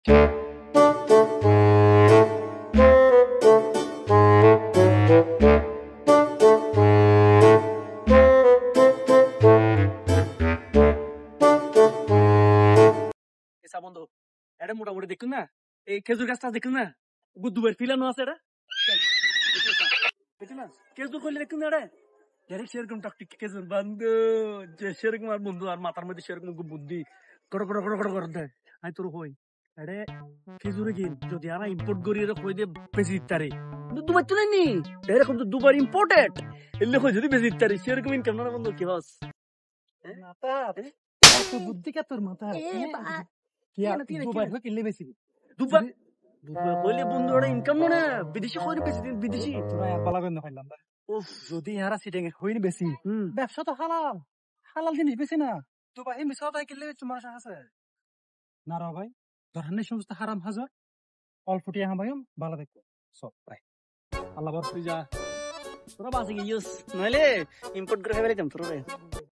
বন্ধু এটা মোটামুটি দেখুন না, এই খেজুর গাছটা দেখুন না, বুদ্ধুবের ফিলানো আছে এটা খেজুর করলে দেখুন না, এটা ডাইরেক্ট সেরকম টকটিক খেজুর বন্ধু, যে সেরকম আর বন্ধু আর মাথার মধ্যে সেরকম বুদ্ধি কড় কড় কড় কড় করে দেয়। আমি তোর হই এটা খেজুরে কিন যদি আর ইম্পোর্ট করি কই দিয়ে বেশি দিতারে দুবার তো নেই এরকম তো দুবার ইম্পোর্টেড এলে কই যদি বেশি দিতারে সেরকম ইনকাম না বন্ধু কি হস মাথা এত বুদ্ধি কা তোর মাথা কি আর দুবার হয় কিনলে বেশি দুবার দুবার কইলে বন্ধু ওটা ইনকাম না বিদেশি কইলে বেশি দিন বিদেশি তোরা আর বালা গন্ধ খাইলাম না। উফ যদি ইয়ারা সিটিং হইনি বেশি ব্যবসা তো হালাল হালাল জিনিস বেশি না দুবার এই মিশা তাই কিনলে তোমার আছে না রা ভাই ধরনের সমস্ত হারাম হাজার অল্প টিয়া হামায়ম ভালো দেখো সব প্রায় আল্লাহ বর তুই যা তোরা বাসে গিয়েস নইলে ইম্পোর্ট করে ফেলে তোরা